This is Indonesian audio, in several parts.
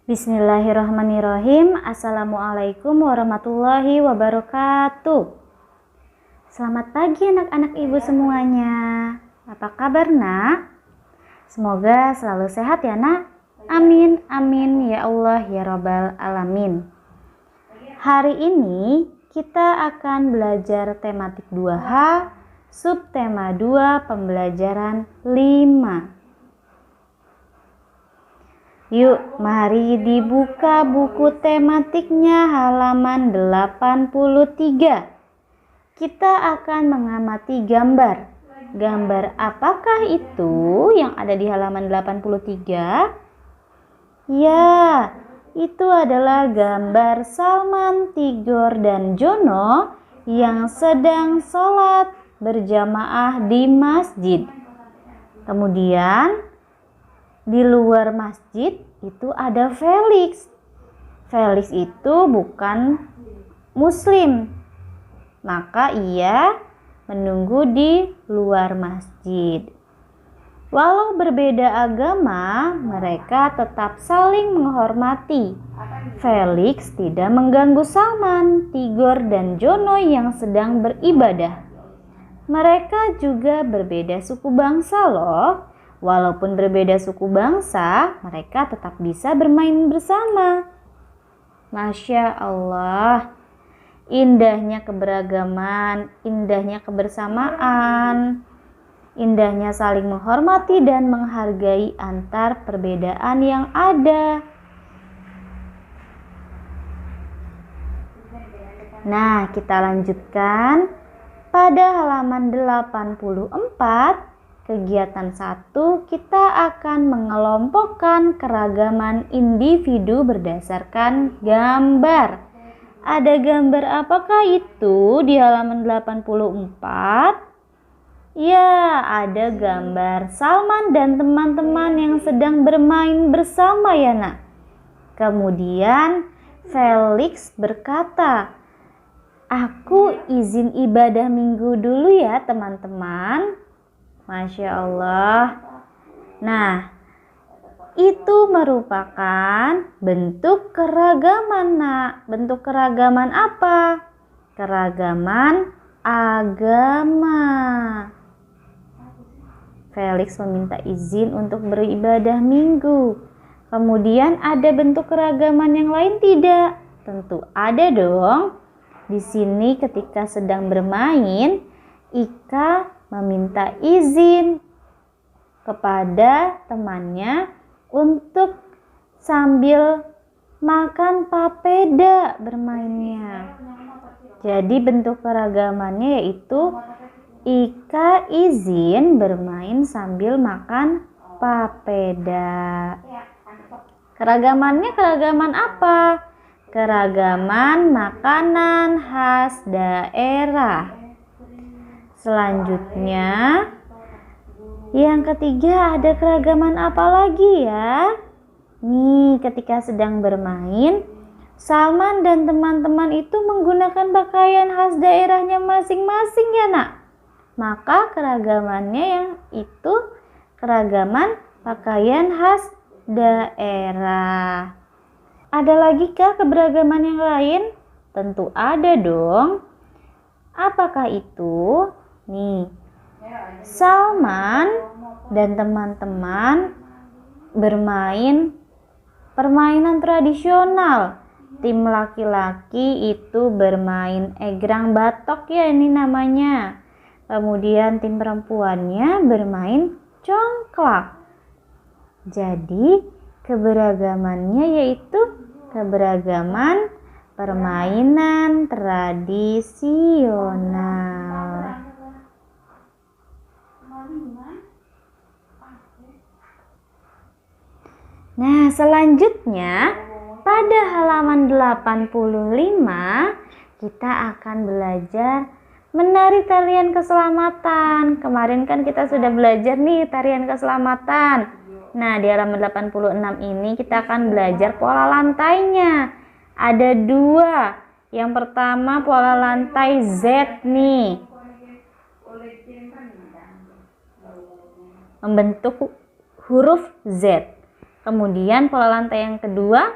Bismillahirrahmanirrahim. Assalamualaikum warahmatullahi wabarakatuh. Selamat pagi anak-anak ibu semuanya. Apa kabar nak? Semoga selalu sehat ya nak. Amin, amin ya Allah ya Rabbal alamin. Hari ini kita akan belajar tematik 2H, subtema 2, pembelajaran 5. Yuk, mari dibuka buku tematiknya halaman 83. Kita akan mengamati gambar. Gambar apakah itu yang ada di halaman 83? Ya, itu adalah gambar Salman, Tigor, dan Jono yang sedang sholat berjamaah di masjid. Kemudian di luar masjid itu ada Felix. Felix itu bukan muslim, maka ia menunggu di luar masjid. Walau berbeda agama, mereka tetap saling menghormati. Felix tidak mengganggu Salman, Tigor, dan Jono yang sedang beribadah. Mereka juga berbeda suku bangsa loh. Walaupun berbeda suku bangsa, mereka tetap bisa bermain bersama. Masya Allah, indahnya keberagaman, indahnya kebersamaan, indahnya saling menghormati dan menghargai antar perbedaan yang ada. Nah, kita lanjutkan pada halaman 84. Kegiatan 1, kita akan mengelompokkan keragaman individu berdasarkan gambar. Ada gambar apakah itu di halaman 84? Ya, ada gambar Salman dan teman-teman yang sedang bermain bersama ya nak. Kemudian Felix berkata, "Aku izin ibadah minggu dulu ya teman-teman." Masya Allah. Nah, itu merupakan bentuk keragaman nak. Bentuk keragaman apa? Keragaman agama. Felix meminta izin untuk beribadah minggu. Kemudian ada bentuk keragaman yang lain tidak? Tentu ada dong. Di sini ketika sedang bermain, Ika meminta izin kepada temannya untuk sambil makan papeda bermainnya. Jadi bentuk keragamannya yaitu Ika izin bermain sambil makan papeda. Keragamannya keragaman apa? Keragaman makanan khas daerah. Selanjutnya, yang ketiga ada keragaman apa lagi ya? Nih, ketika sedang bermain, Salman dan teman-teman itu menggunakan pakaian khas daerahnya masing-masing ya nak. Maka keragamannya yang itu keragaman pakaian khas daerah. Ada lagi kah keberagaman yang lain? Tentu ada dong. Apakah itu? Nih, Salman dan teman-teman bermain permainan tradisional. Tim laki-laki itu bermain egrang batok ya ini namanya. Kemudian tim perempuannya bermain congklak. Jadi keberagamannya yaitu keberagaman permainan tradisional. Nah, selanjutnya pada halaman 85 kita akan belajar menari tarian keselamatan. Kemarin kan kita sudah belajar nih tarian keselamatan. Nah, di halaman 86 ini kita akan belajar pola lantainya. Ada 2. Yang pertama pola lantai Z nih. Membentuk huruf Z. Kemudian pola lantai yang kedua,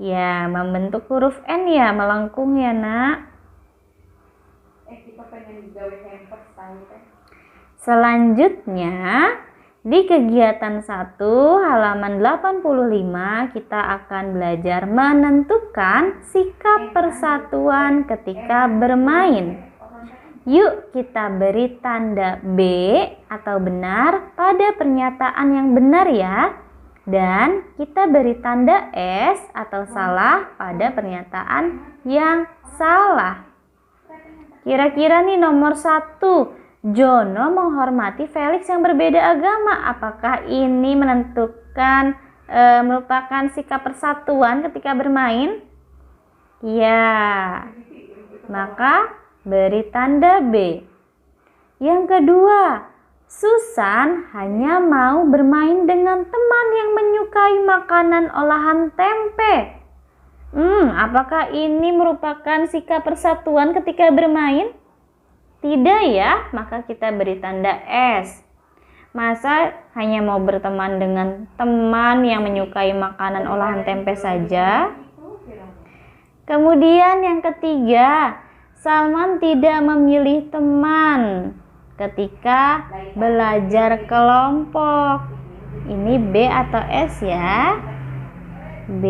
ya membentuk huruf N ya, melengkung ya nak. Selanjutnya di kegiatan 1 halaman 85 kita akan belajar menentukan sikap persatuan ketika bermain. Yuk kita beri tanda B atau benar pada pernyataan yang benar ya. Dan kita beri tanda S atau salah pada pernyataan yang salah. Kira-kira nih nomor 1, Jono menghormati Felix yang berbeda agama. Apakah ini merupakan sikap persatuan ketika bermain? Ya, maka beri tanda B. Yang kedua, Susan hanya mau bermain dengan teman yang menyukai makanan olahan tempe. Apakah ini merupakan sikap persatuan ketika bermain? Tidak ya, maka kita beri tanda S. Masa hanya mau berteman dengan teman yang menyukai makanan olahan tempe saja? Kemudian yang ketiga, Salman tidak memilih teman ketika belajar kelompok. Ini B atau S ya? B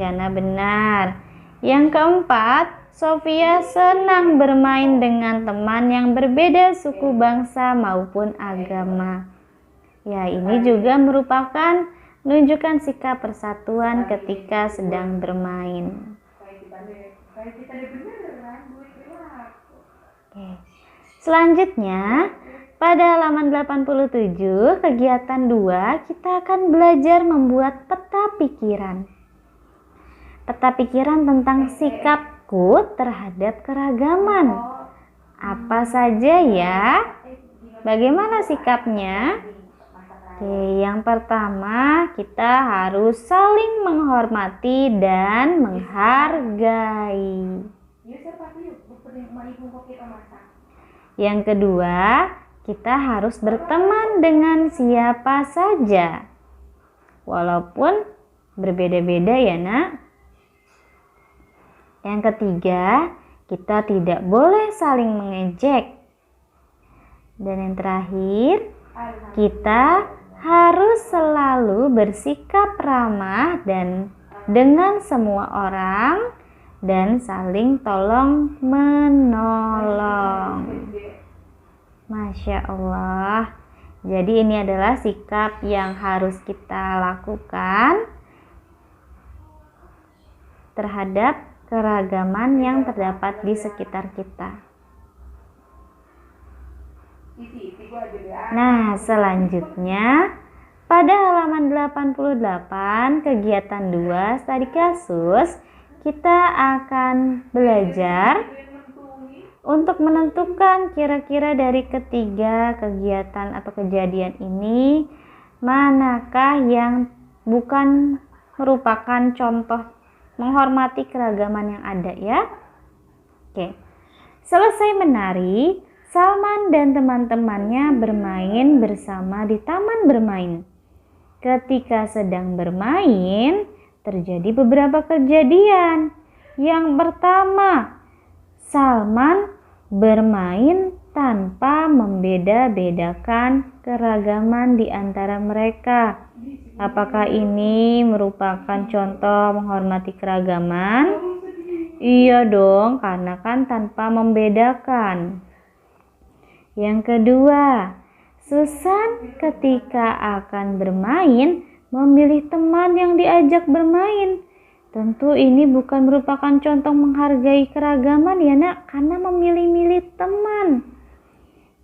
karena benar. Yang keempat, Sofia senang bermain dengan teman yang berbeda suku bangsa maupun agama. Ya, ini juga merupakan menunjukkan sikap persatuan ketika sedang bermain. Oke. Selanjutnya, pada halaman 87, kegiatan 2, kita akan belajar membuat peta pikiran. Peta pikiran tentang sikapku terhadap keragaman. Apa saja ya? Bagaimana sikapnya? Oke, yang pertama kita harus saling menghormati dan menghargai. Yang kedua, kita harus berteman dengan siapa saja, walaupun berbeda-beda ya nak. Yang ketiga, kita tidak boleh saling mengejek. Dan yang terakhir, kita harus selalu bersikap ramah dan dengan semua orang dan saling tolong menolong. Masya Allah. Jadi ini adalah sikap yang harus kita lakukan terhadap keragaman yang terdapat di sekitar kita. Nah, selanjutnya pada halaman 88 kegiatan 2 studi kasus, kita akan belajar untuk menentukan kira-kira dari ketiga kegiatan atau kejadian ini manakah yang bukan merupakan contoh menghormati keragaman yang ada ya. Oke. Selesai menari, Salman dan teman-temannya bermain bersama di taman bermain. Ketika sedang bermain, terjadi beberapa kejadian. Yang pertama, Salman bermain tanpa membeda-bedakan keragaman di antara mereka. Apakah ini merupakan contoh menghormati keragaman? Iya dong, karena kan tanpa membedakan. Yang kedua, Susan ketika akan bermain memilih teman yang diajak bermain. Tentu ini bukan merupakan contoh menghargai keragaman ya nak, karena memilih-milih teman.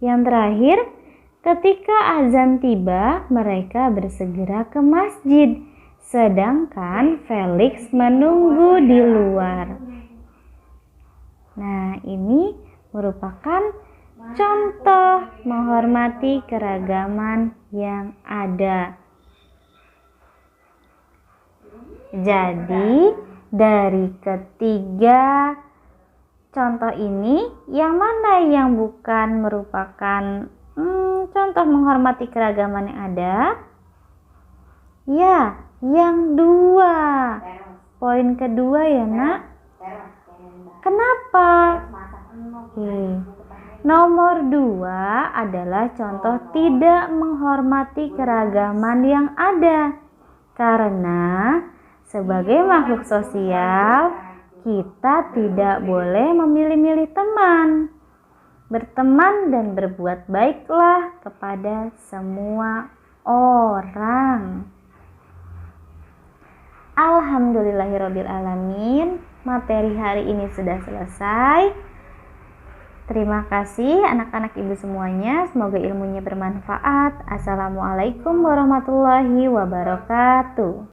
Yang terakhir, ketika azan tiba, mereka bersegera ke masjid, sedangkan Felix menunggu di luar. Nah, ini merupakan contoh menghormati keragaman yang ada. Jadi, dari ketiga contoh ini, yang mana yang bukan merupakan contoh menghormati keragaman yang ada? Ya, yang 2. Poin kedua ya, Nak. Kenapa? Oke. Nomor 2 adalah contoh tidak menghormati keragaman yang ada. Karena sebagai makhluk sosial, kita tidak boleh memilih-milih teman. Berteman dan berbuat baiklah kepada semua orang. Alhamdulillahirrabbilalamin. Materi hari ini sudah selesai. Terima kasih anak-anak ibu semuanya. Semoga ilmunya bermanfaat. Assalamualaikum warahmatullahi wabarakatuh.